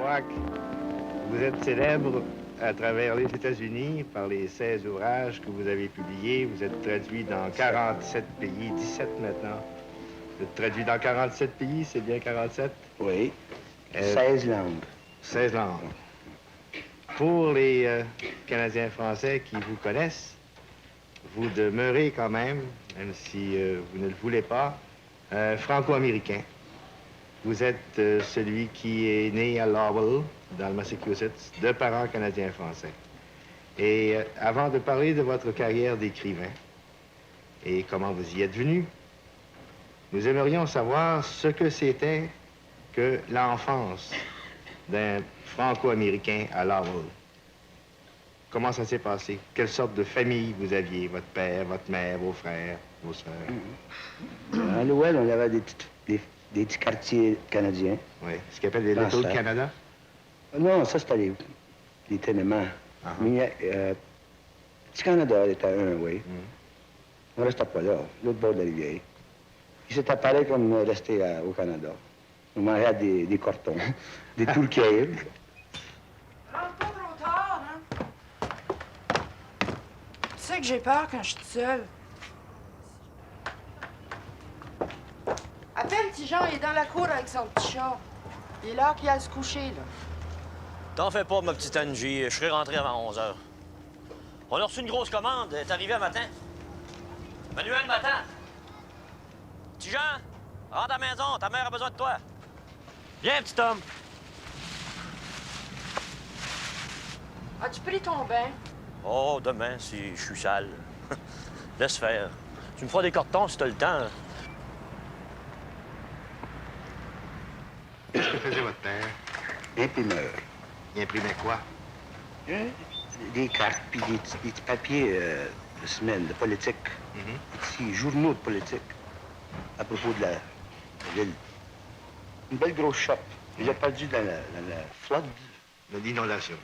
Kerouac, vous êtes célèbre à travers les États-Unis par les 16 ouvrages que vous avez publiés. Vous êtes traduit dans 47 pays, 17 maintenant. Vous êtes traduit dans 47 pays, c'est bien 47? Oui, 16 langues. 16 langues. Pour les Canadiens français qui vous connaissent, vous demeurez quand même si vous ne le voulez pas, Franco-Américain. Vous êtes celui qui est né à Lowell, dans le Massachusetts, de parents canadiens-français. Et avant de parler de votre carrière d'écrivain et comment vous y êtes venu, nous aimerions savoir ce que c'était que l'enfance d'un Franco-Américain à Lowell. Comment ça s'est passé? Quelle sorte de famille vous aviez? Votre père, votre mère, vos frères, vos sœurs? À Lowell, on avait des petits quartiers canadiens. Oui, ce qu'on appelle les Little Canada? Non, ça, c'était les tenements. Mais Petit Canada était un, oui. On ne restait pas là, l'autre bord de la rivière. Puis c'était pareil comme rester au Canada. On mangeait des cortons, des tourquets. Rentre pas trop tard, hein? Tu sais que j'ai peur quand je suis toute seule. Appelle petit Jean, il est dans la cour avec son petit chat. Il est là qu'il a à se coucher, là. T'en fais pas, ma petite Angie. Je serai rentré avant 11 h. On a reçu une grosse commande. Elle est arrivée un matin. Manuel m'attend. Petit Jean, rentre à la maison. Ta mère a besoin de toi. Viens, petit homme. As-tu pris ton bain? Oh, demain, si je suis sale. Laisse faire. Tu me feras des cartons si t'as le temps. Qu'est-ce que faisait votre père? Imprimeur. Il imprimait quoi? Des cartes, puis des petits papiers de semaine, de politique. Des petits journaux de politique à propos de la ville. Une belle grosse shop. Il a perdu dans la flood. De l'inondation.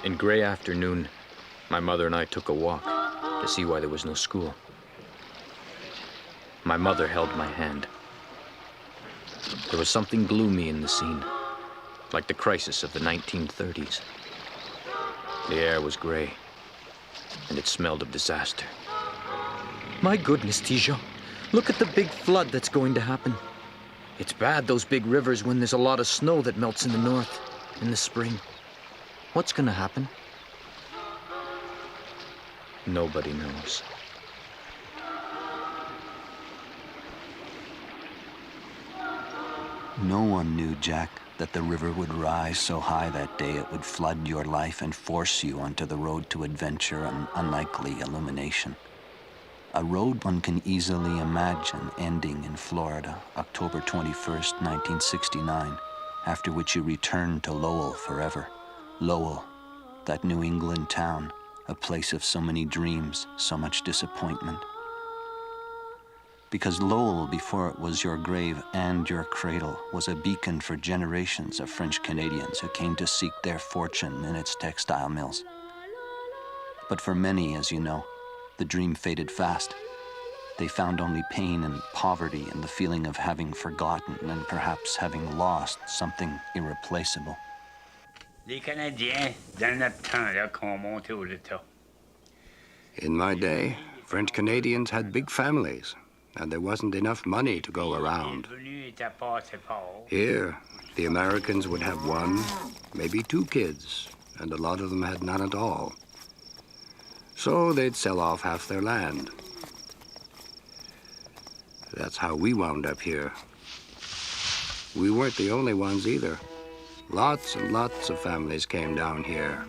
In gray afternoon, my mother and I took a walk to see why there was no school. My mother held my hand. There was something gloomy in the scene, like the crisis of the 1930s. The air was gray, and it smelled of disaster. My goodness, Tijan, look at the big flood that's going to happen. It's bad, those big rivers, when there's a lot of snow that melts in the north in the spring. What's gonna happen? Nobody knows. No one knew, Jack, that the river would rise so high that day it would flood your life and force you onto the road to adventure and unlikely illumination. A road one can easily imagine ending in Florida, October 21st, 1969, after which you returned to Lowell forever. Lowell, that New England town, a place of so many dreams, so much disappointment. Because Lowell, before it was your grave and your cradle, was a beacon for generations of French Canadians who came to seek their fortune in its textile mills. But for many, as you know, the dream faded fast. They found only pain and poverty and the feeling of having forgotten and perhaps having lost something irreplaceable. Les Canadiens, dans notre temps-là, qu'on montait aux États. In my day, French Canadians had big families, and there wasn't enough money to go around. Here, the Americans would have one, maybe two kids, and a lot of them had none at all. So they'd sell off half their land. That's how we wound up here. We weren't the only ones either. Lots and lots of families came down here.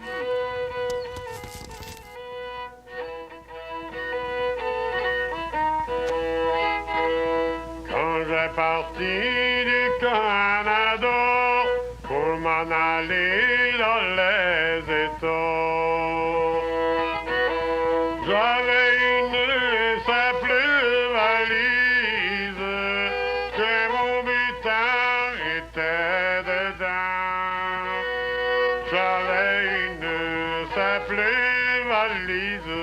Quand j'ai parti du Canada pour m'en aller dans les États, j'avais une simple valise que mon butin était dedans. J'avais une simple valise,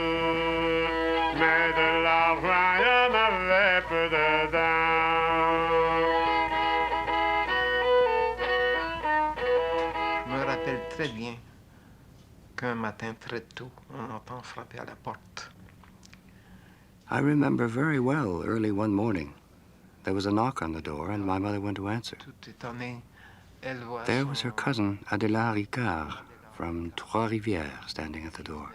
mais de l'argent, il y en avait peu dedans. qu'un matin très tôt, on entend frapper à la porte. I remember very well early one morning. There was a knock on the door, and my mother went to answer. Tout étonnée, elle voit There was her cousin, Adela Ricard, from Trois-Rivières, standing at the door.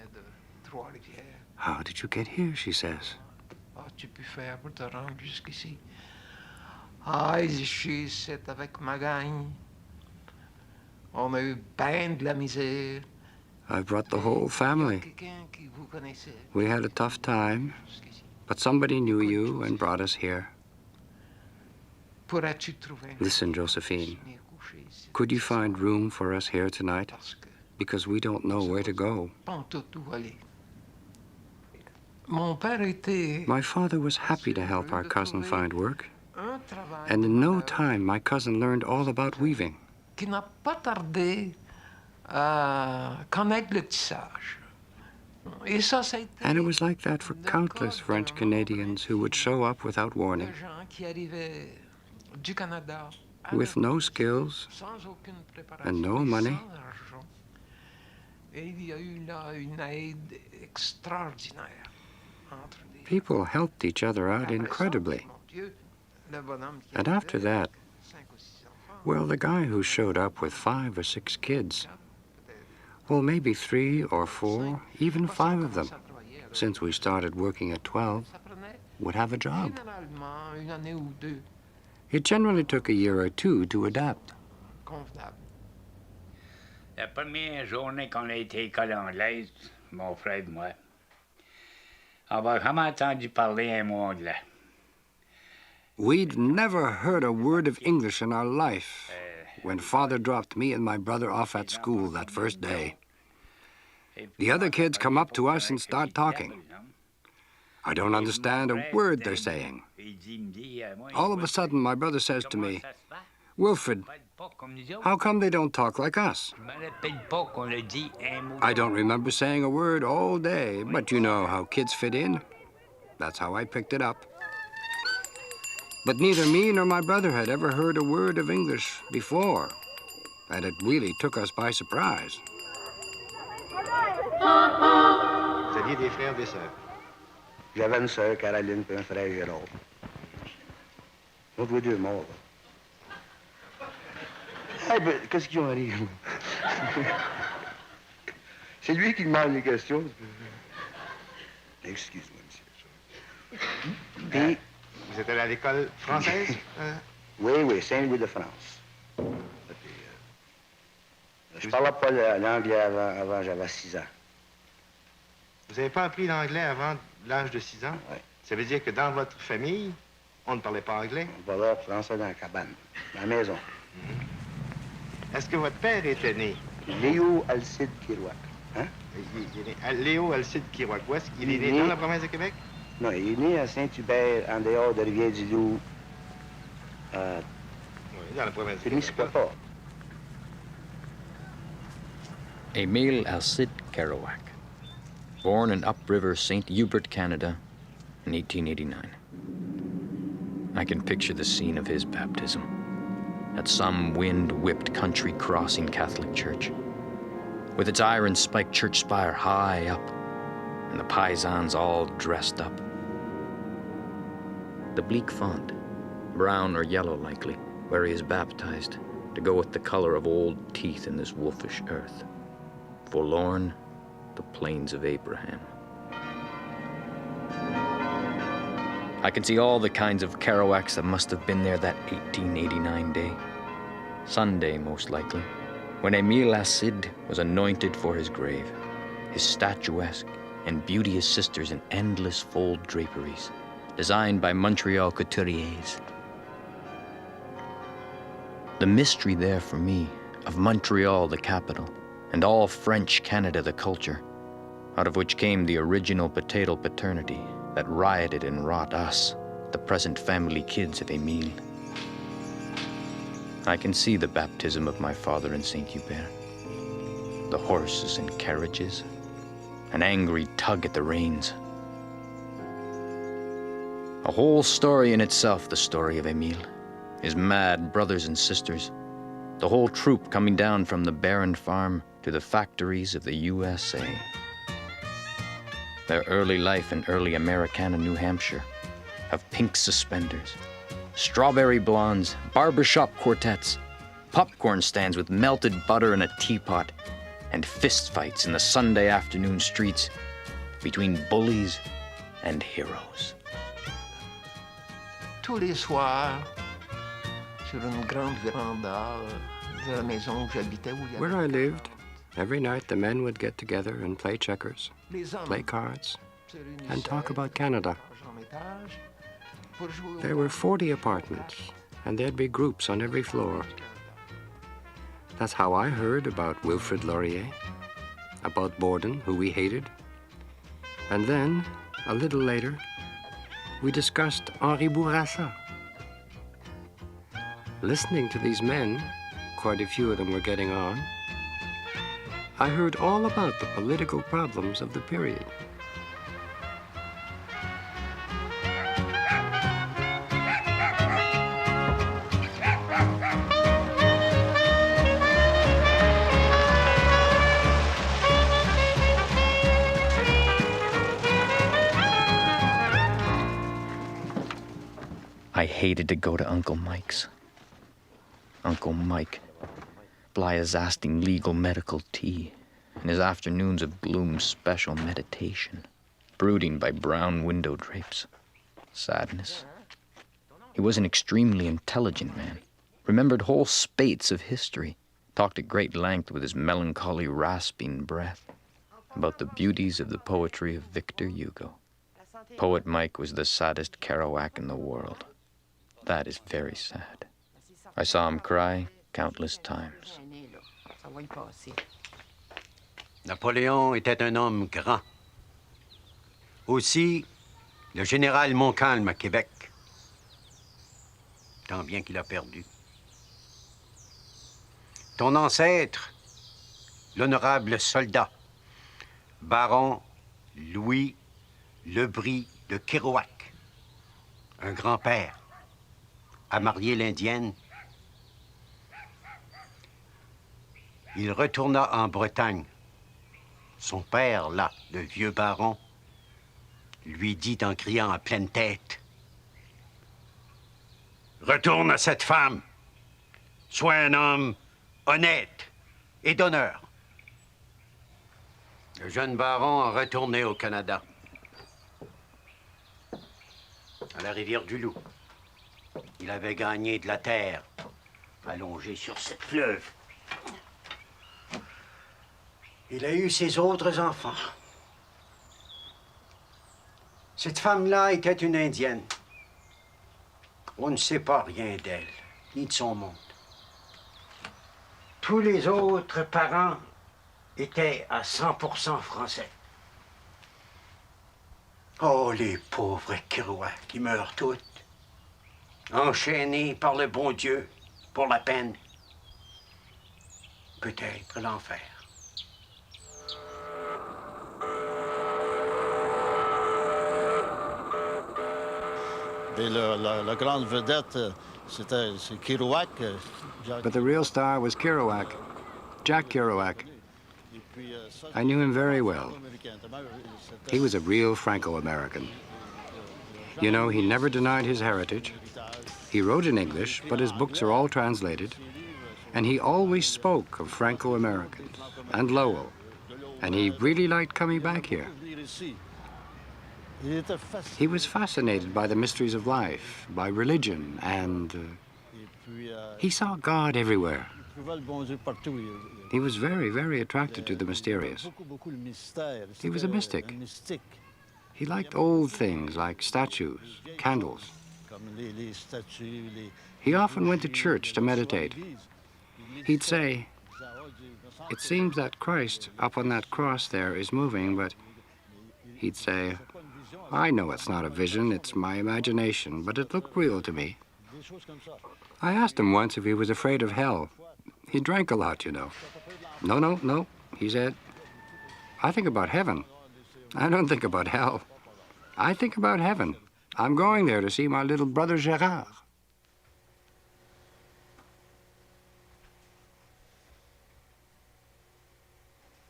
Trois-Rivières. How did you get here, she says. As-tu pu faire pour te rendre jusqu'ici? Ah, je suis ici avec ma gang. On a eu ben de la misère. I brought the whole family. Quelqu'un qui vous connaissait. We had a tough time, but somebody knew you and brought us here. Pourrais-tu trouver Listen, Josephine, could you find room for us here tonight? Because we don't know where to go. Mon père était My father was happy to help our cousin find work, and in no time my cousin learned all about weaving. qui n'a pas tardé à connaître le tissage. Et ça, ça a été And it was like that for countless French Canadians who would show up without warning, des gens qui arrivaient du Canada with no skills sans aucune préparation and no et money. sans argent. Et il y a eu là une aide extraordinaire entre les People helped each other out incredibly. mon Dieu, le bonhomme qui And after avait that, 5 ou 6 enfants, well, the guy who showed up with 5 or 6 kids, well, maybe 3 or 4, even 5 of them, since we started working at 12, ça prenait would have a job. généralement une année ou deux It generally took a year or two to adapt. convenable. La première journée qu'on a été à l'école anglaise, mon frère et moi, on n'a jamais entendu parler un mot anglais. We'd never heard a word of English in our life when Father dropped me and my brother off at school that first day. The other kids come up to us and start talking. I don't understand a word they're saying. All of a sudden, my brother says to me, "Wilfred, how come they don't talk like us?" I don't remember saying a word all day, but you know how kids fit in. That's how I picked it up. But neither me nor my brother had ever heard a word of English before, and it really took us by surprise. Vous aviez des frères, des sœurs. J'avais une sœur, Caroline, puis un frère, Gérard. Ils ont tous les deux morts. Hey, ben, qu'est-ce qu'ils ont à rire? C'est lui qui demande les questions. Excuse-moi, monsieur. Puis, Vous êtes allé à l'école française? oui, Saint-Louis-de-France. Je parlais pas l'anglais avant j'avais 6 ans. Vous n'avez pas appris l'anglais avant l'âge de 6 ans? Oui. Ça veut dire que dans votre famille, on ne parlait pas anglais? On parlait français dans la cabane, dans la maison. Est-ce que votre père était né? Léo Alcide Kerouac. Hein? Il est né, Léo Alcide Kerouac. Où est-ce qu'il est né? Dans la province de Québec? Non, il est né à Saint-Hubert, en dehors de Rivière-du-Loup. Oui, dans la province de C'est Québec. Misquopa. Émile Alcide Kerouac, born in upriver St. Hubert, Canada, in 1889. I can picture the scene of his baptism at some wind-whipped country crossing Catholic church, with its iron-spiked church spire high up, and the paisans all dressed up. The bleak font, brown or yellow likely, where he is baptized, to go with the color of old teeth in this wolfish earth. Forlorn, the plains of Abraham. I can see all the kinds of Kerouacs that must have been there that 1889 day. Sunday, most likely, when Émile Alcide was anointed for his grave, his statuesque and beauteous sisters in endless fold draperies, designed by Montreal couturiers. The mystery there for me of Montreal, the capital, and all French Canada, the culture, out of which came the original potato paternity that rioted and wrought us, the present family kids of Émile. I can see the baptism of my father in St. Hubert. The horses and carriages, an angry tug at the reins. A whole story in itself, the story of Émile, his mad brothers and sisters, the whole troop coming down from the barren farm to the factories of the USA. Their early life in early Americana, New Hampshire, of pink suspenders, strawberry blondes, barbershop quartets, popcorn stands with melted butter in a teapot, and fistfights in the Sunday afternoon streets between bullies and heroes. Tous les soirs, sur une grande véranda de la maison où j'habitais, où il y avait... Where I lived, every night the men would get together and play checkers, Les hommes play cards, se réunissaient and talk about Canada. d'étage en étage pour jouer au There were 40 apartments, and there'd be groups on every floor. That's how I heard about Wilfrid Laurier, about Borden, who we hated. And then, a little later, we discussed Henri Bourassa. Listening to these men, quite a few of them were getting on, I heard all about the political problems of the period. I hated to go to Uncle Mike's. Uncle Mike, Blyazasting legal medical tea, and his afternoons of gloom special meditation, brooding by brown window drapes. Sadness. He was an extremely intelligent man, remembered whole spates of history, talked at great length with his melancholy, rasping breath about the beauties of the poetry of Victor Hugo. Poet Mike was the saddest Kerouac in the world. That is very sad. I saw him cry countless times. Napoléon était un homme grand. Aussi, le général Montcalm à Québec. Tant bien qu'il a perdu. Ton ancêtre, l'honorable soldat, baron Louis Lebris de Kerouac, un grand-père, a marié l'Indienne. Il retourna en Bretagne. Son père, là, le vieux baron, lui dit en criant à pleine tête, « Retourne à cette femme. Sois un homme honnête et d'honneur. » Le jeune baron a retourné au Canada, à la rivière du Loup. Il avait gagné de la terre, allongée sur cette fleuve. Il a eu ses autres enfants. Cette femme-là était une Indienne. On ne sait pas rien d'elle, ni de son monde. Tous les autres parents étaient à 100% français. Oh, les pauvres Kerouac, qui meurent toutes, enchaînés par le bon Dieu pour la peine. Peut-être l'enfer. Et la grande vedette, c'est Kerouac. But the real star was Kerouac, Jack Kerouac. I knew him very well. He was a real Franco-American. You know, he never denied his heritage. He wrote in English, but his books are all translated. And he always spoke of Franco-Americans and Lowell. And he really liked coming back here. He was fascinated by the mysteries of life, by religion, and he saw God everywhere. He was very, very attracted to the mysterious. He was a mystic. He liked old things like statues, candles. He often went to church to meditate. He'd say, "It seems that Christ up on that cross there is moving, but..." He'd say, "I know it's not a vision, it's my imagination, but it looked real to me." I asked him once if he was afraid of hell. He drank a lot, you know. No, he said. I think about heaven. I don't think about hell. I think about heaven. I'm going there to see my little brother Gérard.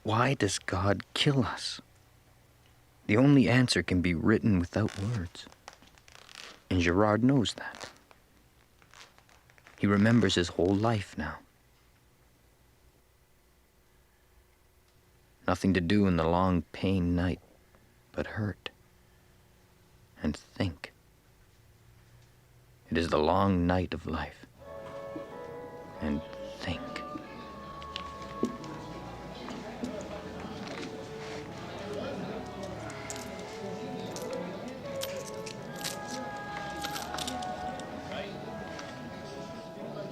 Why does God kill us? The only answer can be written without words. And Gerard knows that. He remembers his whole life now. Nothing to do in the long pain night but hurt and think. It is the long night of life. And think.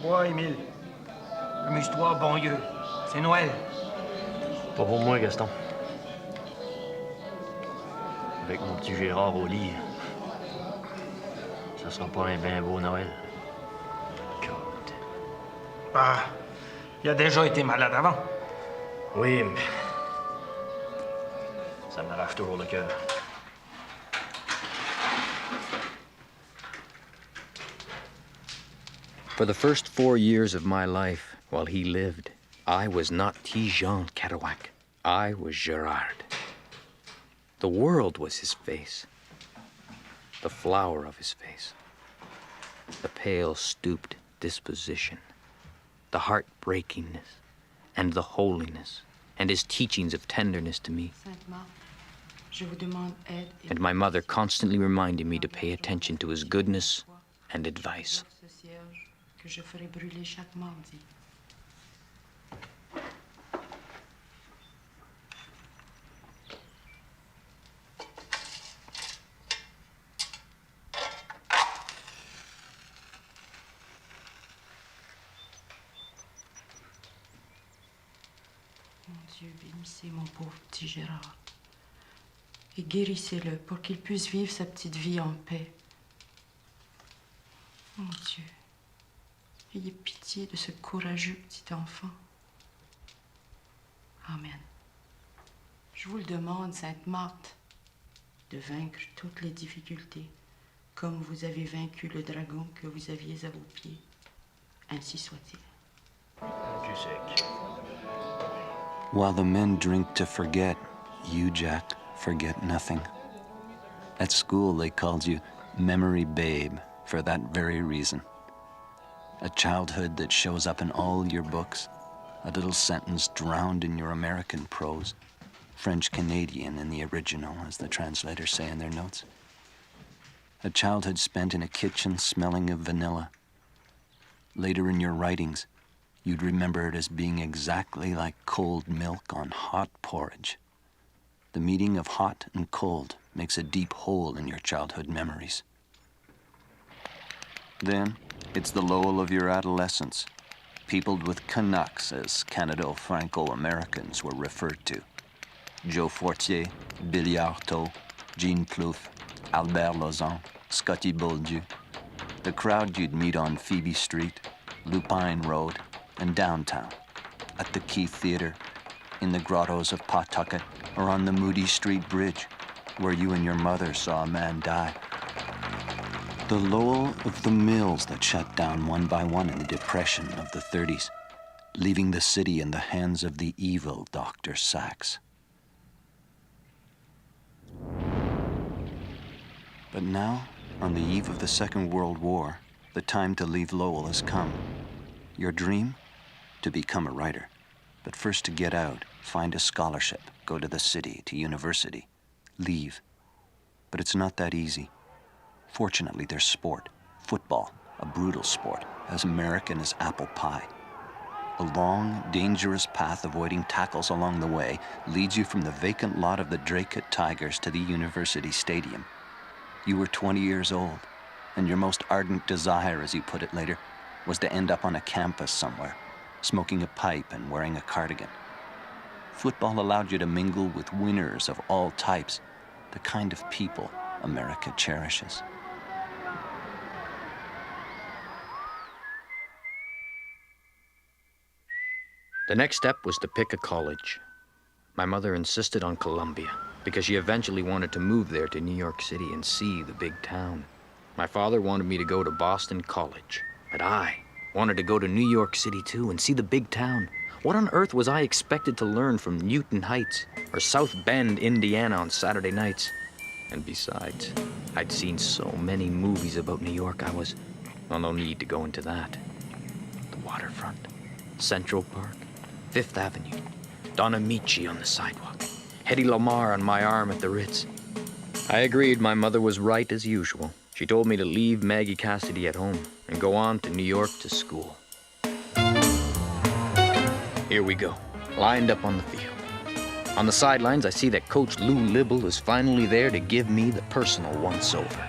Bois, Émile. Amuse-toi, bon Dieu. C'est Noël. Pas pour moi, Gaston. Avec mon petit Gérard au lit, ça sera pas un bien beau Noël. God. Ah, il a déjà été malade avant. Oui, mais ça m'arrache toujours le cœur. For the first 4 years of my life, while he lived, I was not Jean Kerouac. I was Gerard. The world was his face, the flower of his face, the pale, stooped disposition, the heartbreakingness, and the holiness, and his teachings of tenderness to me. And my mother constantly reminded me to pay attention to his goodness and advice. Que je ferai brûler chaque mardi. Mon Dieu, bénissez mon pauvre petit Gérard et guérissez-le pour qu'il puisse vivre sa petite vie en paix. Mon Dieu. Ayez pitié de ce courageux petit enfant. Amen. Je vous le demande, Sainte Marthe, de vaincre toutes les difficultés, comme vous avez vaincu le dragon que vous aviez à vos pieds. Ainsi soit-il. While the men drink to forget, you, Jack, forget nothing. At school, they called you Memory Babe for that very reason. A childhood that shows up in all your books, a little sentence drowned in your American prose, French-Canadian in the original, as the translators say in their notes. A childhood spent in a kitchen smelling of vanilla. Later in your writings, you'd remember it as being exactly like cold milk on hot porridge. The meeting of hot and cold makes a deep hole in your childhood memories. Then, it's the Lowell of your adolescence, peopled with Canucks, as Canada Franco-Americans were referred to. Joe Fortier, Billy Artaud, Jean Plouffe, Albert Lauzon, Scotty Bolduc. The crowd you'd meet on Phoebe Street, Lupine Road, and downtown, at the Keith Theater, in the grottos of Pawtucket, or on the Moody Street Bridge, where you and your mother saw a man die. The Lowell of the mills that shut down one by one in the Depression of the 30s, leaving the city in the hands of the evil Dr. Sachs. But now, on the eve of the Second World War, the time to leave Lowell has come. Your dream? To become a writer. But first to get out, find a scholarship, go to the city, to university, leave. But it's not that easy. Fortunately, there's sport. Football, a brutal sport, as American as apple pie. A long, dangerous path avoiding tackles along the way leads you from the vacant lot of the Dracut Tigers to the university stadium. You were 20 years old, and your most ardent desire, as you put it later, was to end up on a campus somewhere, smoking a pipe and wearing a cardigan. Football allowed you to mingle with winners of all types, the kind of people America cherishes. The next step was to pick a college. My mother insisted on Columbia because she eventually wanted to move there to New York City and see the big town. My father wanted me to go to Boston College, but I Wanted to go to New York City, too, and see the big town. What on earth was I expected to learn from Newton Heights or South Bend, Indiana on Saturday nights? And besides, I'd seen so many movies about New York, well, no need to go into that. The waterfront, Central Park, Fifth Avenue, Don Amici on the sidewalk, Hedy Lamarr on my arm at the Ritz. I agreed my mother was right as usual. She told me to leave Maggie Cassidy at home and go on to New York to school. Here we go, lined up on the field. On the sidelines, I see that Coach Lou Libble is finally there to give me the personal once-over.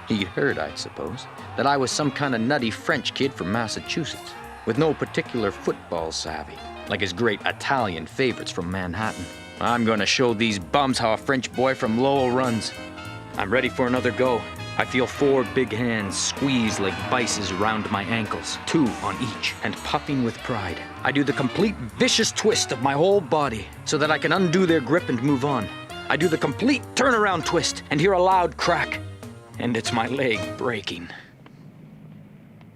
He'd heard, I suppose, that I was some kind of nutty French kid from Massachusetts, with no particular football savvy, like his great Italian favorites from Manhattan. I'm gonna show these bums how a French boy from Lowell runs. I'm ready for another go. I feel 4 big hands squeezed like vices around my ankles, 2 on each, and puffing with pride. I do the complete vicious twist of my whole body so that I can undo their grip and move on. I do the complete turnaround twist and hear a loud crack, and it's my leg breaking.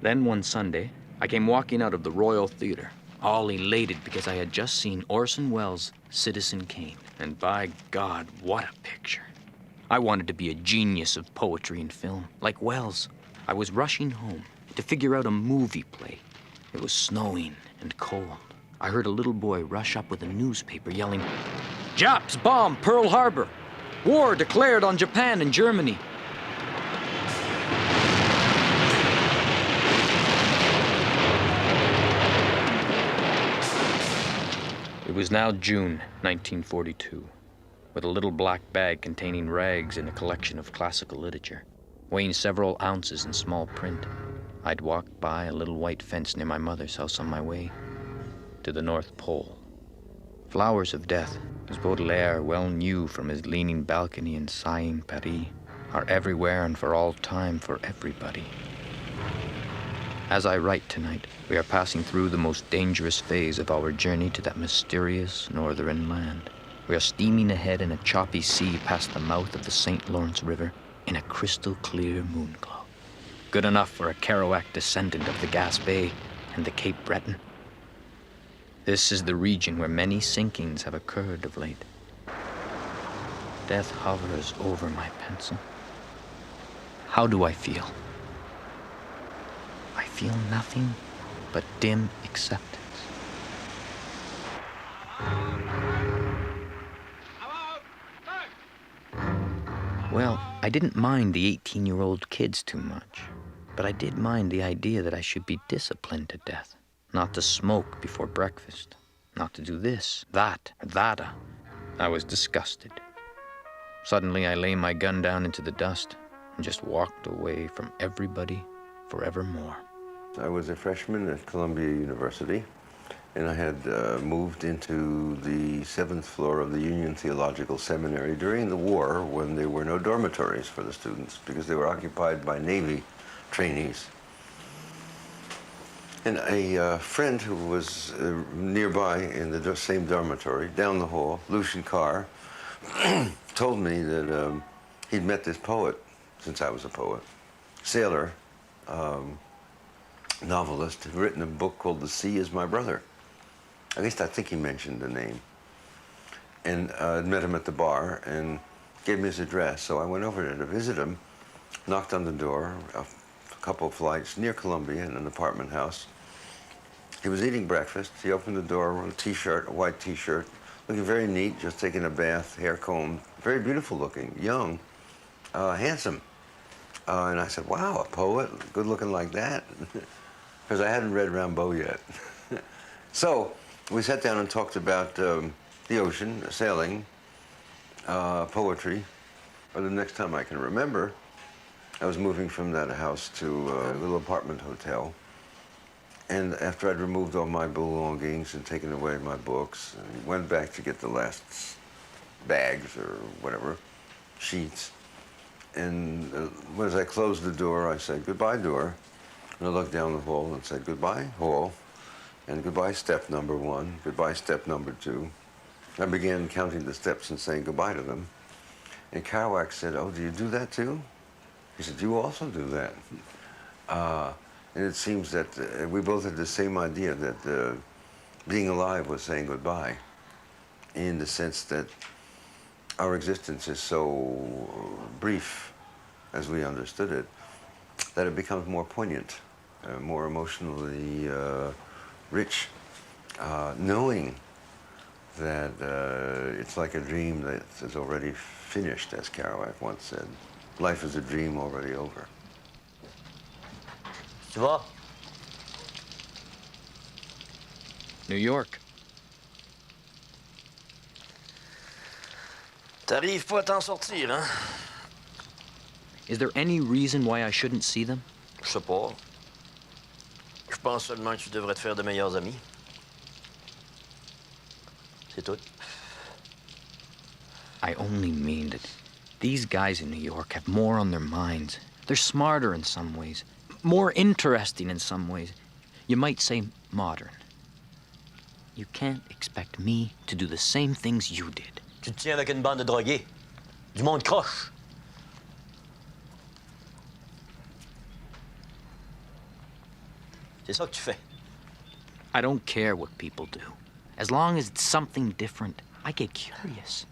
Then one Sunday, I came walking out of the Royal Theater, all elated because I had just seen Orson Welles' Citizen Kane, and by God, what a picture. I wanted to be a genius of poetry and film, like Wells. I was rushing home to figure out a movie play. It was snowing and cold. I heard a little boy rush up with a newspaper yelling, "Japs bomb Pearl Harbor! War declared on Japan and Germany!" It was now June 1942. With a little black bag containing rags and a collection of classical literature, weighing several ounces in small print, I'd walked by a little white fence near my mother's house on my way to the North Pole. Flowers of death, as Baudelaire well knew from his leaning balcony in sighing Paris, are everywhere and for all time for everybody. As I write tonight, we are passing through the most dangerous phase of our journey to that mysterious northern land. We are steaming ahead in a choppy sea past the mouth of the St. Lawrence River in a crystal-clear moonglow. Good enough for a Kerouac descendant of the Gaspé and the Cape Breton. This is the region where many sinkings have occurred of late. Death hovers over my pencil. How do I feel? I feel nothing but dim acceptance. Well, I didn't mind the 18-year-old kids too much, but I did mind the idea that I should be disciplined to death, not to smoke before breakfast, not to do this, that, or that. I was disgusted. Suddenly, I lay my gun down into the dust and just walked away from everybody forevermore. I was a freshman at Columbia University, and I had moved into the 7th floor of the Union Theological Seminary during the war when there were no dormitories for the students because they were occupied by Navy trainees. And a friend who was nearby in the same dormitory, down the hall, Lucian Carr, told me that he'd met this poet, since I was a poet, sailor, novelist, who'd written a book called The Sea Is My Brother. At least I think he mentioned the name. And I met him at the bar and gave me his address. So I went over there to visit him, knocked on the door, a couple of flights near Columbia in an apartment house. He was eating breakfast. He opened the door with a t-shirt, a white t-shirt, looking very neat, just taking a bath, hair combed, very beautiful looking, young, handsome. And I said, wow, a poet, good looking like that? Because I hadn't read Rimbaud yet. So we sat down and talked about the ocean, sailing, poetry. Or the next time I can remember, I was moving from that house to a little apartment hotel. And after I'd removed all my belongings and taken away my books, and went back to get the last bags or whatever, sheets. And as I closed the door, I said, goodbye, door. And I looked down the hall and said, goodbye, hall. And goodbye, step number 1, goodbye, step number 2. I began counting the steps and saying goodbye to them. And Kerouac said, oh, do you do that too? He said, you also do that. And it seems that we both had the same idea that being alive was saying goodbye, in the sense that our existence is so brief, as we understood it, that it becomes more poignant, more emotionally rich, knowing that it's like a dream that is already finished, as Kerouac once said. Life is a dream already over. Tu vas? New York. T'arrives pas à t'en sortir, hein? Is there any reason why I shouldn't see them? Je sais pas. Je pense seulement que tu devrais te faire de meilleurs amis. C'est tout. I only mean that these guys in New York have more on their minds. They're smarter in some ways, more interesting in some ways. You might say modern. You can't expect me to do the same things you did. Tu te tiens avec une bande de drogués. Du monde croche. C'est ça que tu fais. I don't care what people do. As long as it's something different, I get curious.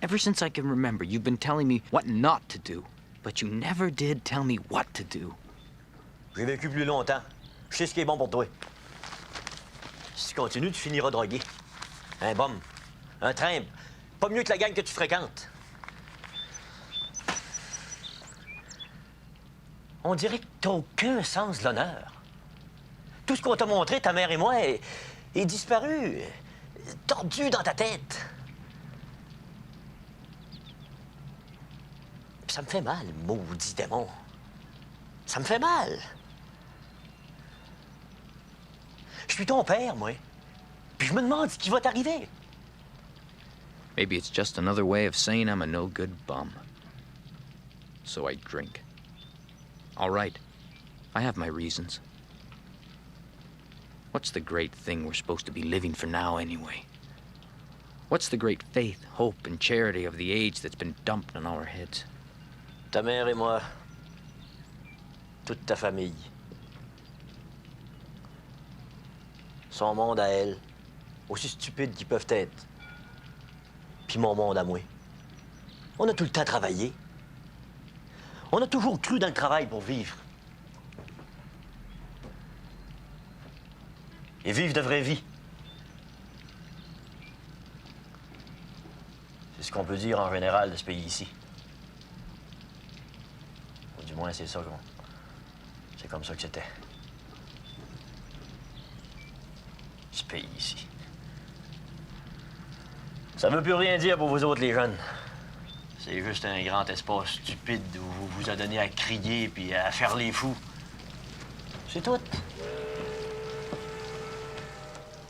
Ever since I can remember, you've been telling me what not to do, but you never did tell me what to do. J'ai vécu plus longtemps. Je sais ce qui est bon pour toi. Si tu continues, tu finiras drogué. Un bum, un trimble, pas mieux que la gang que tu fréquentes. On dirait que t'as aucun sens de l'honneur. Tout ce qu'on t'a montré, ta mère et moi, est disparu, tordu dans ta tête. Puis ça me fait mal, maudit démon. Ça me fait mal. Je suis ton père, moi. Puis je me demande ce qui va t'arriver. Maybe it's just another way of saying I'm a no-good bum. So I drink. All right. I have my reasons. What's the great thing we're supposed to be living for now, anyway? What's the great faith, hope, and charity of the age that's been dumped on our heads? Ta mère et moi. Toute ta famille. Son monde à elle, aussi stupide qu'ils peuvent être. Puis mon monde à moi. On a tout le temps travaillé. On a toujours cru dans le travail pour vivre. Et vivre de vraie vie. C'est ce qu'on peut dire en général de ce pays ici. Ou du moins, c'est ça qu'on... C'est comme ça que c'était. Ce pays ici. Ça veut plus rien dire pour vous autres, les jeunes. C'est juste un grand espace stupide où vous vous a donné à crier puis à faire les fous. C'est tout.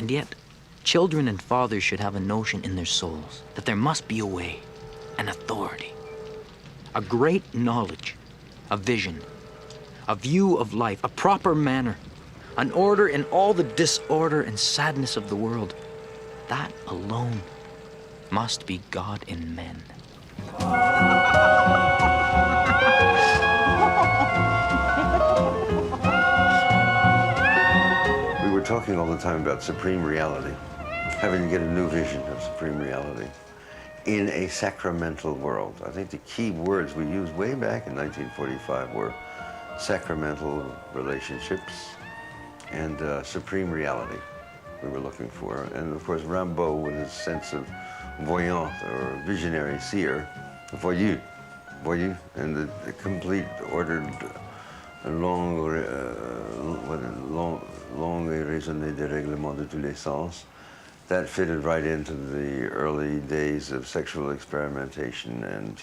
And yet, children and fathers should have a notion in their souls that there must be a way, an authority, a great knowledge, a vision, a view of life, a proper manner, an order in all the disorder and sadness of the world. That alone must be God in men. We were talking all the time about supreme reality, having to get a new vision of supreme reality in a sacramental world. I think the key words we used way back in 1945 were sacramental relationships and supreme reality we were looking for. And of course, Rimbaud, with his sense of voyant or visionary seer, voyou, and the complete ordered long et raisonné dérèglement de tous les sens, that fitted right into the early days of sexual experimentation and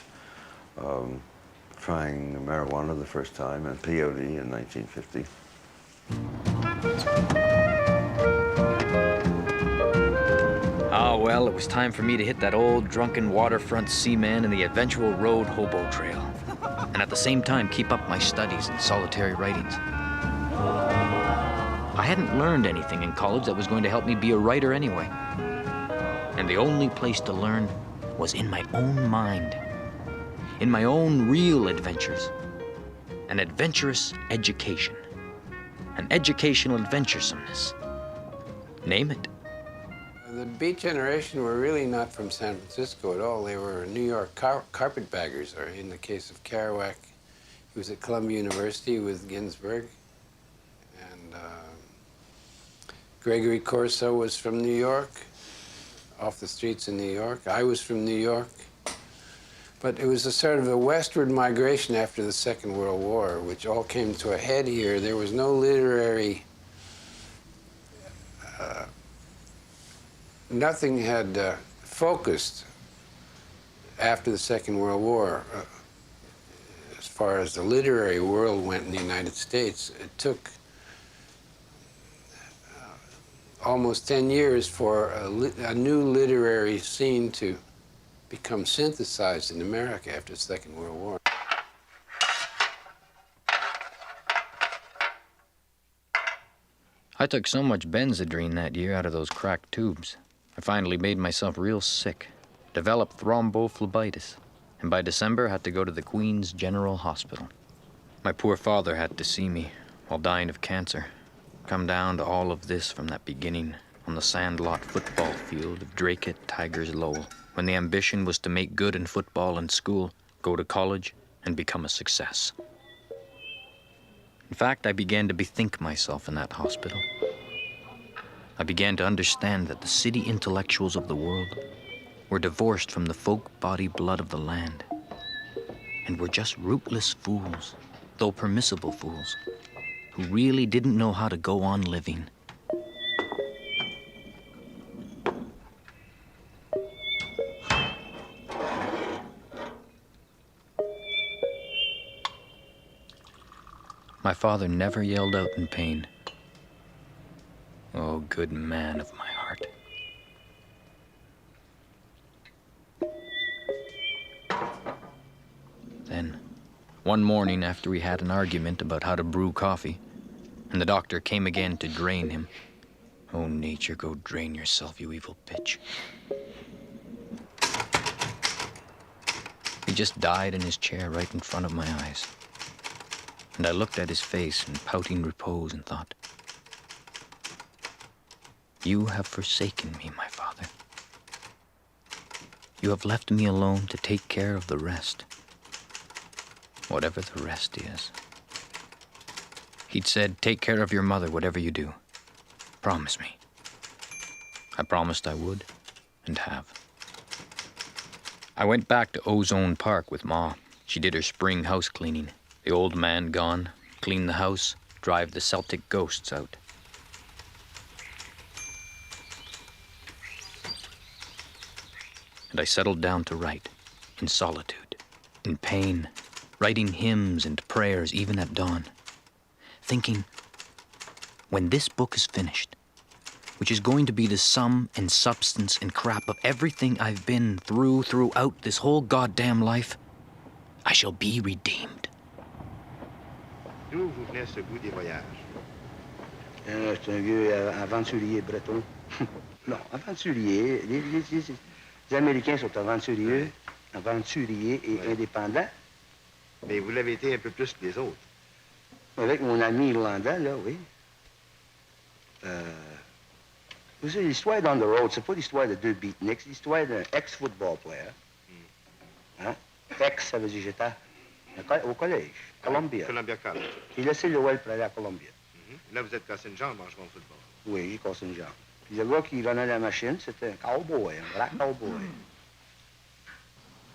trying marijuana the first time and peyote in 1950. Oh, well, it was time for me to hit that old drunken waterfront seaman and the eventual road hobo trail. And at the same time, keep up my studies and solitary writings. I hadn't learned anything in college that was going to help me be a writer anyway. And the only place to learn was in my own mind, in my own real adventures, an adventurous education. an educational adventuresomeness. Name it. The Beat Generation were really not from San Francisco at all. They were New York carpetbaggers, or in the case of Kerouac, he was at Columbia University with Ginsberg. And Gregory Corso was from New York, off the streets in New York. I was from New York. But it was a sort of a westward migration after the Second World War, which all came to a head here. There was no literary nothing had focused after the Second World War. As far as the literary world went in the United States, it took almost 10 years for a new literary scene to become synthesized in America after the Second World War. I took so much Benzedrine that year out of those cracked tubes. I finally made myself real sick, developed thrombophlebitis, and by December had to go to the Queen's General Hospital. My poor father had to see me while dying of cancer. Come down to all of this from that beginning on the sandlot football field of Dracut Tigers Lowell, when the ambition was to make good in football and school, go to college, and become a success. In fact, I began to bethink myself in that hospital. I began to understand that the city intellectuals of the world were divorced from the folk body blood of the land and were just rootless fools, though permissible fools, who really didn't know how to go on living. My father never yelled out in pain. Oh, good man of my heart. Then, one morning after we had an argument about how to brew coffee, and the doctor came again to drain him. Oh, nature, go drain yourself, you evil bitch. He just died in his chair right in front of my eyes. And I looked at his face in pouting repose and thought, you have forsaken me, my father. You have left me alone to take care of the rest, whatever the rest is. He'd said, take care of your mother, whatever you do. Promise me. I promised I would, and have. I went back to Ozone Park with Ma. She did her spring house cleaning. The old man gone, clean the house, drive the Celtic ghosts out. And I settled down to write, in solitude, in pain, writing hymns and prayers even at dawn, thinking, when this book is finished, which is going to be the sum and substance and crap of everything I've been throughout this whole goddamn life, I shall be redeemed. D'où vous venez ce goût des voyages? C'est un vieux aventurier breton. Non, aventurier. Les Américains sont aventuriers et indépendants. Mais vous l'avez été un peu plus que les autres. Avec mon ami irlandais, là, oui. Vous savez, l'histoire d'On the Road, c'est pas l'histoire de deux beatniks, c'est l'histoire d'un ex-football player. Hein? Ex, ça veut dire j'étais au collège, Columbia. Columbia College. J'ai laissé le well pour aller à Columbia. Là, vous êtes cassé une jambe en jouant au football. Oui, j'ai cassé une jambe. Puis le gars qui venait la machine, c'était un cowboy, un vrai cowboy.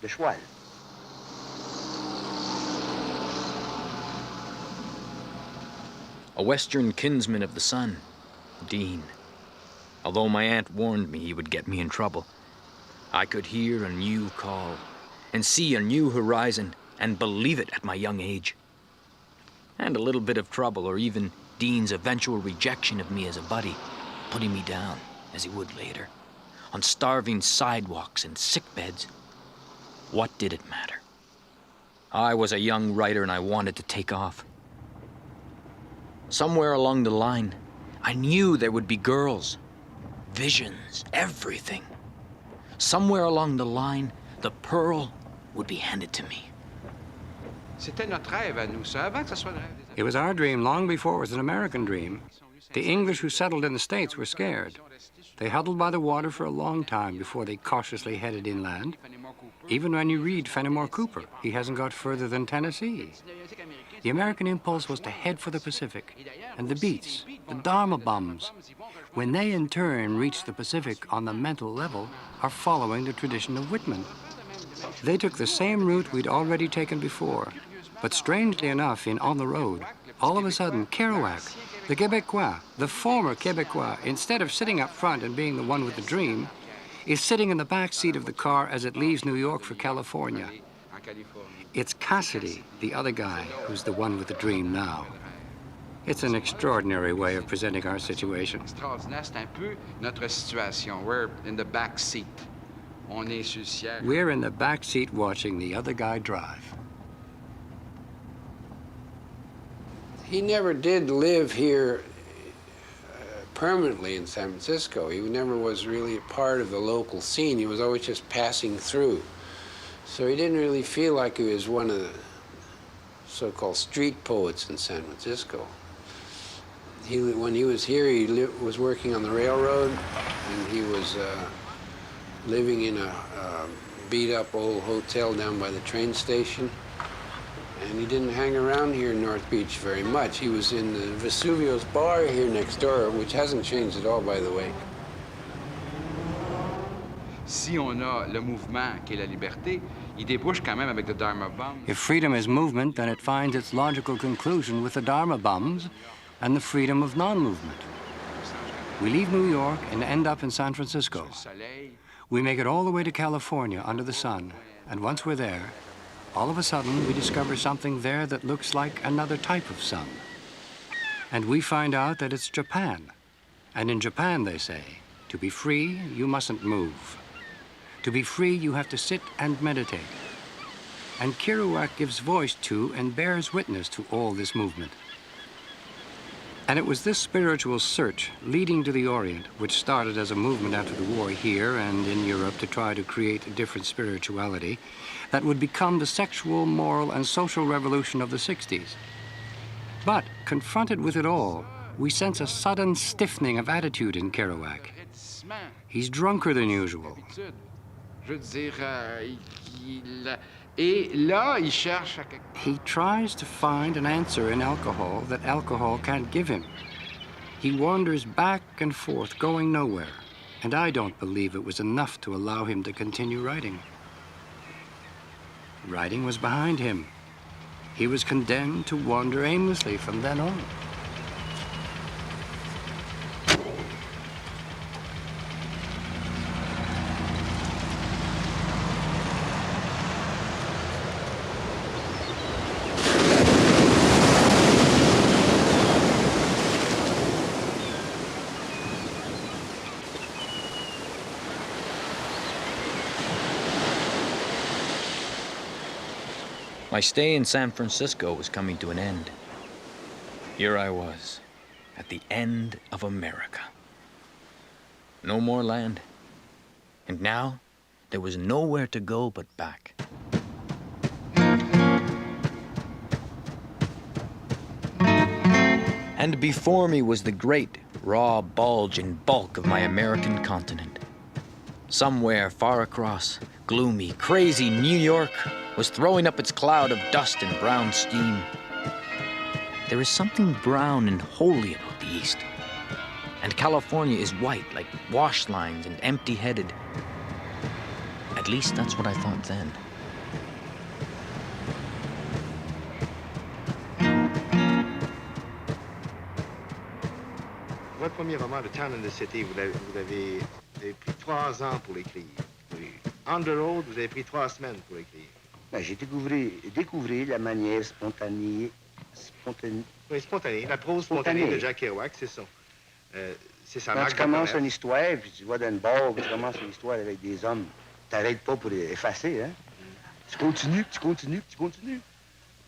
De cheval. A western kinsman of the sun, Dean. Although my aunt warned me he would get me in trouble, I could hear a new call and see a new horizon and believe it at my young age. And a little bit of trouble, or even Dean's eventual rejection of me as a buddy, putting me down, as he would later, on starving sidewalks and sick beds. What did it matter? I was a young writer and I wanted to take off. Somewhere along the line, I knew there would be girls, visions, everything. Somewhere along the line, the pearl would be handed to me. C'était notre rêve à nous, ça, avant que ça soit le rêve des It was our dream long before it was an American dream. The English who settled in the States were scared. They huddled by the water for a long time before they cautiously headed inland. Even when you read Fenimore Cooper, he hasn't got further than Tennessee. The American impulse was to head for the Pacific, and the beats, the Dharma bums, when they in turn reach the Pacific on the mental level, are following the tradition of Whitman. They took the same route we'd already taken before, but strangely enough, in On the Road, all of a sudden, Kerouac, the Québécois, the former Québécois, instead of sitting up front and being the one with the dream, is sitting in the back seat of the car as it leaves New York for California. It's Cassidy, the other guy, who's the one with the dream now. It's an extraordinary way of presenting our situation. Extraordinaire, c'est un peu notre situation. We're in the back seat. On est sur le siège. We're in the back seat watching the other guy drive. He never did live here permanently in San Francisco. He never was really a part of the local scene. He was always just passing through. So he didn't really feel like he was one of the so-called street poets in San Francisco. When he was here, he was working on the railroad, and he was living in a beat-up old hotel down by the train station. And he didn't hang around here in North Beach very much. He was in the Vesuvio's bar here next door, which hasn't changed at all, by the way. Si on a le mouvement qui est la liberté, il débouche quand même avec the Dharma bums. If freedom is movement, then it finds its logical conclusion with the Dharma bums and the freedom of non-movement. We leave New York and end up in San Francisco. We make it all the way to California under the sun, and once we're there, all of a sudden we discover something there that looks like another type of sun. And we find out that it's Japan. And in Japan, they say, to be free, you mustn't move. To be free, you have to sit and meditate. And Kerouac gives voice to and bears witness to all this movement. And it was this spiritual search leading to the Orient, which started as a movement after the war here and in Europe to try to create a different spirituality, that would become the sexual, moral, and social revolution of the 60s. But, confronted with it all, we sense a sudden stiffening of attitude in Kerouac. He's drunker than usual. He tries to find an answer in alcohol that alcohol can't give him. He wanders back and forth, going nowhere, and I don't believe it was enough to allow him to continue writing. Writing was behind him. He was condemned to wander aimlessly from then on. My stay in San Francisco was coming to an end. Here I was, at the end of America. No more land. And now, there was nowhere to go but back. And before me was the great, raw bulge and bulk of my American continent. Somewhere far across, gloomy, crazy New York was throwing up its cloud of dust and brown steam. There is something brown and holy about the East. And California is white, like wash lines and empty-headed. At least that's what I thought then. Votre premier roman, The Town and the City, vous avez pris 3 ans pour l'écrire. On the Road, vous avez pris 3 semaines pour l'écrire. Ben, j'ai découvert la manière spontanée. Oui, spontanée. La prose spontanée de Jack Kerouac, c'est ça. C'est sa marque. Quand tu commences une histoire, puis tu vas dans une bar, puis tu commences une histoire avec des hommes, tu n'arrêtes pas pour effacer, hein? Tu continues.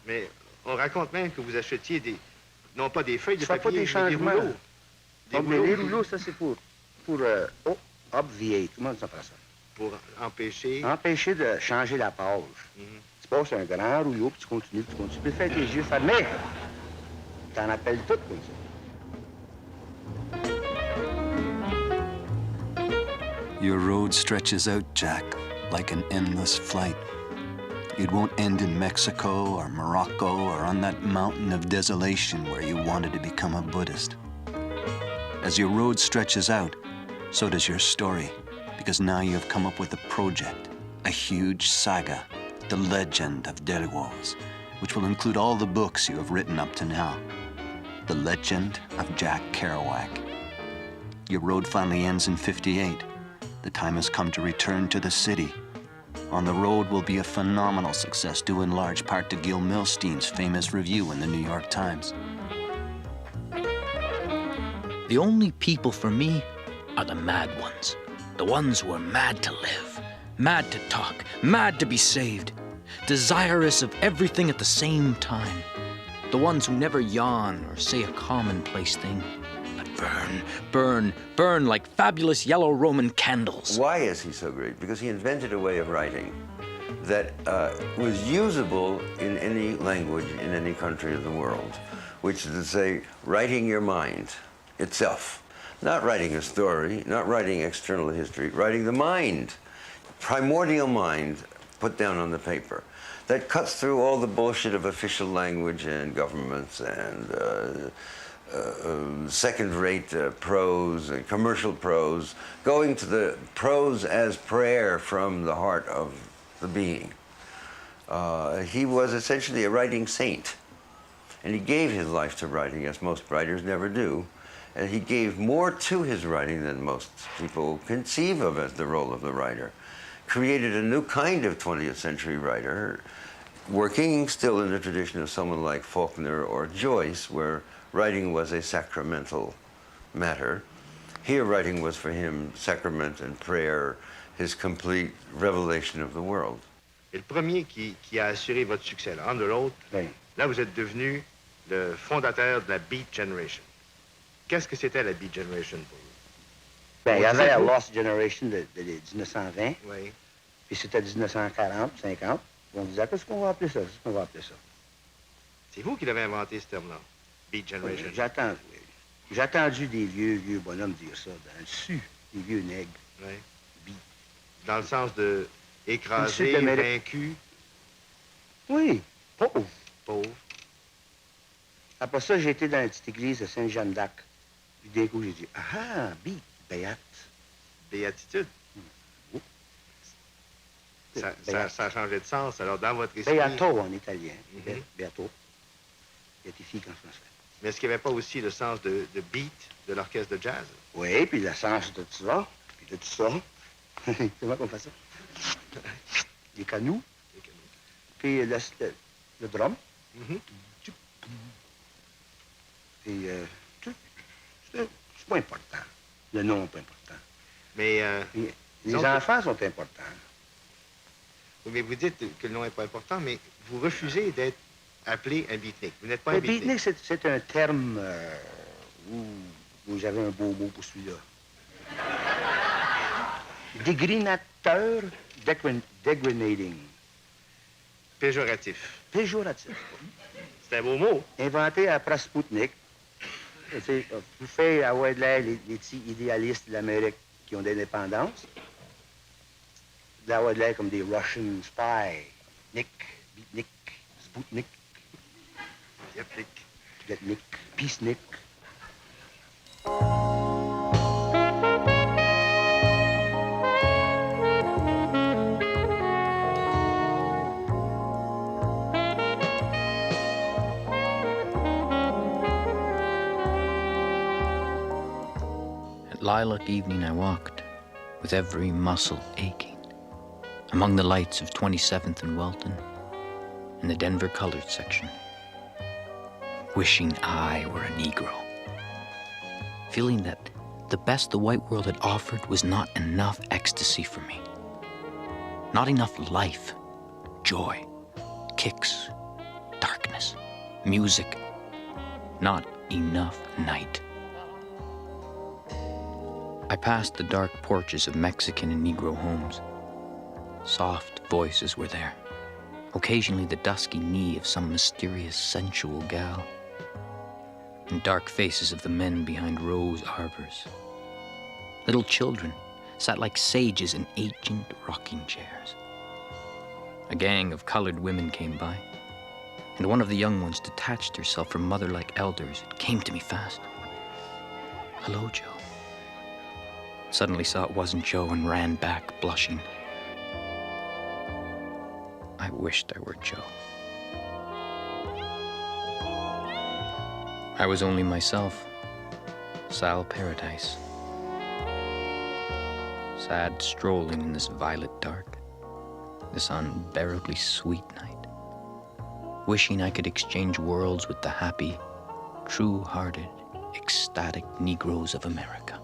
Mais on raconte même que vous achetiez non pas des feuilles de papier, pas des changements. Des rouleaux. Les rouleaux, ça, c'est pour obviate. Comment ça fait ça? Pour empêcher... Empêcher de changer la page. Tu passes un grand rouleau, puis tu continues, puis tu continues. Puis tu fais avec les yeux fermés. T'en appelles tout comme ça. Your road stretches out, Jack, like an endless flight. It won't end in Mexico or Morocco or on that mountain of desolation where you wanted to become a Buddhist. As your road stretches out, so does your story, because now you have come up with a project, a huge saga, the legend of Derwoz, which will include all the books you have written up to now. The legend of Jack Kerouac. Your road finally ends in '58. The time has come to return to the city. On the Road will be a phenomenal success, due in large part to Gil Milstein's famous review in the New York Times. The only people for me are the mad ones. The ones who are mad to live, mad to talk, mad to be saved, desirous of everything at the same time. The ones who never yawn or say a commonplace thing, but burn, burn, burn like fabulous yellow Roman candles. Why is he so great? Because he invented a way of writing that was usable in any language, in any country of the world, which is to say, writing your mind itself. Not writing a story, not writing external history, writing the mind, primordial mind put down on the paper. That cuts through all the bullshit of official language and governments and second-rate prose and commercial prose, going to the prose as prayer from the heart of the being. He was essentially a writing saint, and he gave his life to writing, as most writers never do, and he gave more to his writing than most people conceive of as the role of the writer. Created a new kind of 20th century writer, working still in the tradition of someone like Faulkner or Joyce, where writing was a sacramental matter. Here, writing was for him sacrament and prayer, his complete revelation of the world. Et le premier qui a assuré votre succès, là, un de l'autre, là, vous êtes devenu le fondateur de la Beat Generation. Qu'est-ce que c'était la Beat Generation pour vous? Ben, il y avait la Lost Generation de 1920. Oui. Puis c'était 1940, 50. On disait, qu'est-ce qu'on va appeler ça? Qu'est-ce qu'on va appeler ça? C'est vous qui l'avez inventé, ce terme-là, Beat Generation. J'ai entendu des vieux bonhommes dire ça, dans le dessus, des vieux nègres. Oui. Beat. Dans le sens de écrasé, vaincu. Oui, pauvre. Pauvre. Après ça, j'ai été dans la petite église de Sainte-Jeanne d'Arc. Puis d'un coup, j'ai dit, ah, Beat, béate. Béatitude. Ça a changé de sens. Alors, dans votre esprit... Beato en italien. Beato. Béatifique en français. Mais est-ce qu'il n'y avait pas aussi le sens de beat de l'orchestre de jazz? Oui, puis le sens de tout ça. Puis de tout ça. C'est moi qu'on fait ça. Les canous. Puis le drum. Puis c'est pas important. Le nom n'est pas important. Mais... les enfants sont importants. Oui, mais vous dites que le nom n'est pas important, mais vous refusez d'être appelé un beatnik. Vous n'êtes pas un beatnik. Beatnik, c'est un terme où j'avais un beau mot pour celui-là. Dégrinateur, degrading. Péjoratif. Péjoratif. C'est un beau mot. Inventé après Spoutnik. Vous faites avoir de l'air les petits idéalistes de l'Amérique qui ont de l'indépendance. D'avoir de l'air comme des Russian spies. Nick, Beatnik, Spoutnik. Yepnik. Yepnik, Peacenik. At lilac evening I walked, with every muscle aching, among the lights of 27th and Welton, in the Denver colored section, wishing I were a Negro, feeling that the best the white world had offered was not enough ecstasy for me, not enough life, joy, kicks, darkness, music, not enough night. I passed the dark porches of Mexican and Negro homes. Soft voices were there, occasionally the dusky knee of some mysterious, sensual gal, and dark faces of the men behind rose arbors. Little children sat like sages in ancient rocking chairs. A gang of colored women came by, and one of the young ones detached herself from mother-like elders. It came to me fast. "Hello, Joe." Suddenly saw it wasn't Joe and ran back, blushing. I wished I were Joe. I was only myself, Sal Paradise, sad strolling in this violet dark, this unbearably sweet night, wishing I could exchange worlds with the happy, true-hearted, ecstatic Negroes of America.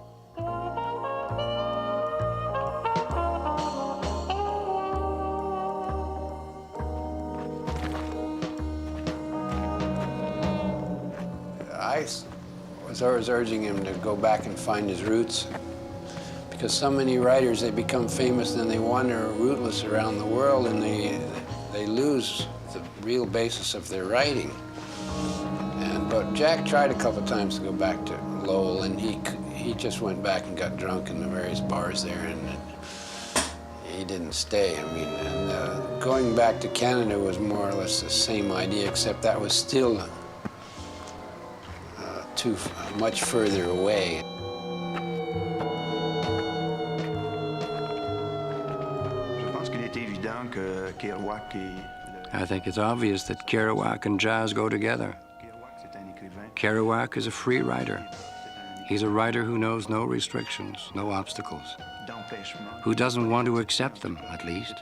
I was always urging him to go back and find his roots, because so many writers, they become famous and they wander rootless around the world, and they lose the real basis of their writing. But Jack tried a couple of times to go back to Lowell, and he just went back and got drunk in the various bars there, and he didn't stay. I mean, and going back to Canada was more or less the same idea, except that was still too much further away. I think it's obvious that Kerouac and jazz go together. Kerouac is a free writer. He's a writer who knows no restrictions, no obstacles, who doesn't want to accept them, at least.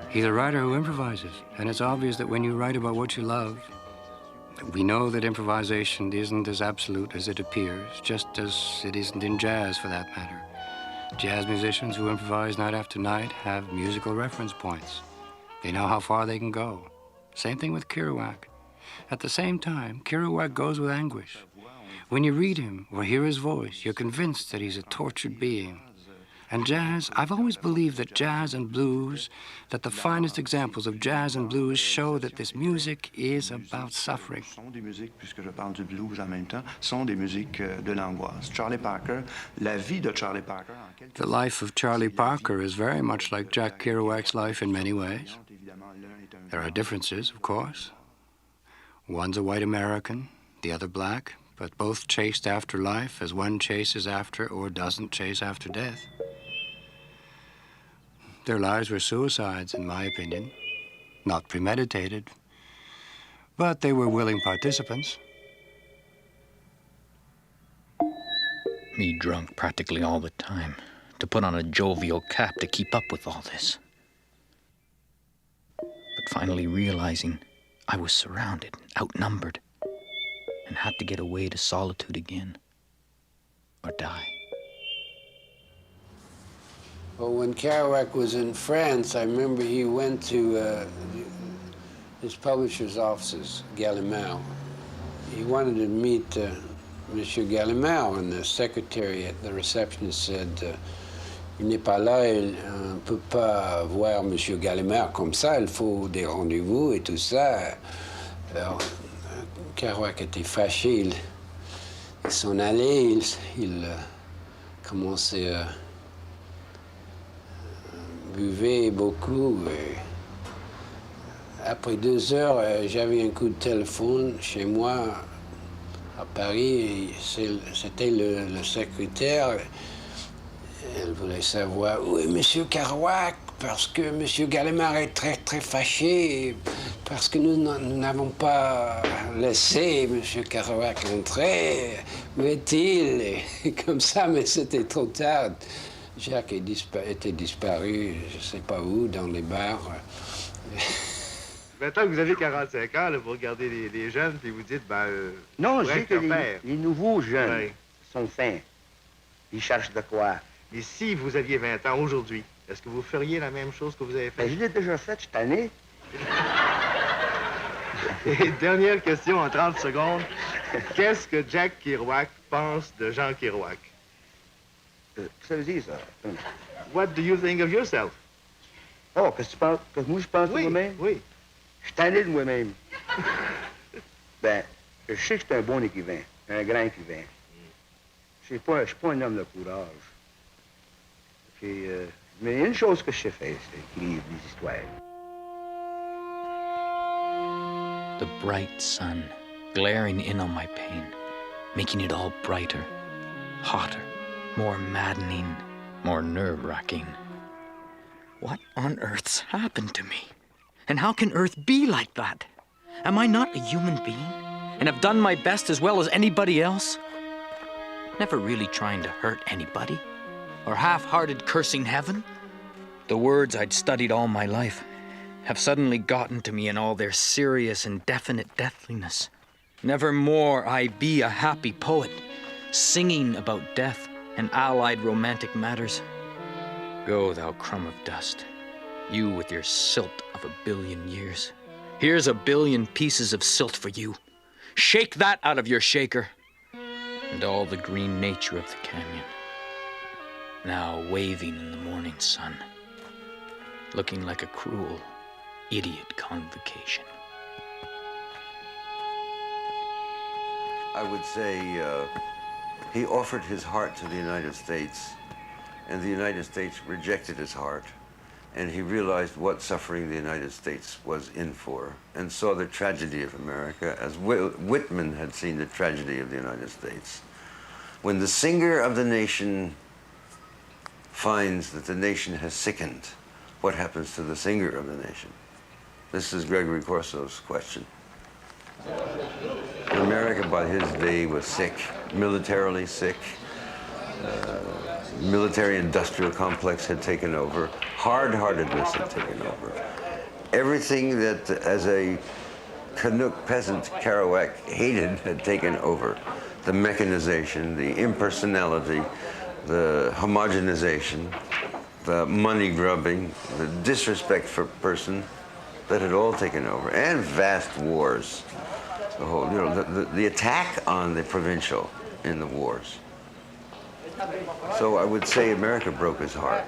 He's a writer who improvises, and it's obvious that when you write about what you love, we know that improvisation isn't as absolute as it appears, just as it isn't in jazz, for that matter. Jazz musicians who improvise night after night have musical reference points. They know how far they can go. Same thing with Kerouac. At the same time, Kerouac goes with anguish. When you read him or hear his voice, you're convinced that he's a tortured being. And jazz, I've always believed that jazz and blues, that the finest examples of jazz and blues show that this music is about suffering. The life of Charlie Parker is very much like Jack Kerouac's life in many ways. There are differences, of course. One's a white American, the other black, but both chased after life as one chases after or doesn't chase after death. Their lives were suicides, in my opinion. Not premeditated, but they were willing participants. Me drunk practically all the time, to put on a jovial cap to keep up with all this. But finally realizing I was surrounded, outnumbered, and had to get away to solitude again, or die. Well, when Kerouac was in France, I remember he went to his publisher's offices, Gallimard. He wanted to meet Monsieur Gallimard, and the secretary at the receptionist said, il n'est pas là, on ne peut pas voir Monsieur Gallimard comme ça, il faut des rendez-vous et tout ça. Alors, Kerouac était fâché, il s'en allait, il commençait à buvait beaucoup. Et après 2 heures, j'avais un coup de téléphone chez moi à Paris. C'était le secrétaire. Elle voulait savoir où est Monsieur Kerouac, parce que Monsieur Gallimard est très, très fâché, parce que nous n'avons pas laissé Monsieur Kerouac entrer. Où est-il? Et comme ça, mais c'était trop tard. Jacques était disparu, je ne sais pas où, dans les bars. Maintenant que vous avez 45 ans, là, vous regardez les jeunes, puis vous dites, non, je dis que les nouveaux jeunes sont fins. Ils cherchent de quoi. Et si vous aviez 20 ans aujourd'hui, est-ce que vous feriez la même chose que vous avez fait? Je l'ai déjà fait cette année. Et dernière question en 30 secondes. Qu'est-ce que Jack Kerouac pense de Jean Kerouac? Qu'est-ce que ça veut dire, ça? What do you think of yourself? Oh, qu'est-ce que tu penses? Que moi, je pense de moi-même? Oui. Je suis tanné de moi-même. Ben, je sais que c'est un bon écrivain, un grand écrivain. Je suis pas un homme de courage. Puis, mais il y a une chose que je sais faire, c'est écrire des histoires. The bright sun glaring in on my pain, making it all brighter, hotter, more maddening, more nerve-wracking. What on earth's happened to me? And how can Earth be like that? Am I not a human being? And have done my best as well as anybody else? Never really trying to hurt anybody? Or half-hearted cursing heaven? The words I'd studied all my life have suddenly gotten to me in all their serious and definite deathliness. Nevermore I be a happy poet, singing about death and allied romantic matters. Go, thou crumb of dust, you with your silt of 1 billion years. Here's 1 billion pieces of silt for you. Shake that out of your shaker. And all the green nature of the canyon, now waving in the morning sun, looking like a cruel, idiot convocation. I would say he offered his heart to the United States, and the United States rejected his heart, and he realized what suffering the United States was in for, and saw the tragedy of America as Whitman had seen the tragedy of the United States. When the singer of the nation finds that the nation has sickened, what happens to the singer of the nation? This is Gregory Corso's question. America by his day was sick, militarily sick. Military-industrial complex had taken over. Hard-heartedness had taken over. Everything that, as a Canuck peasant, Kerouac hated had taken over. The mechanization, the impersonality, the homogenization, the money grubbing, the disrespect for person, that had all taken over, and vast wars. The whole, you know, the attack on the provincial in the wars. So I would say America broke his heart.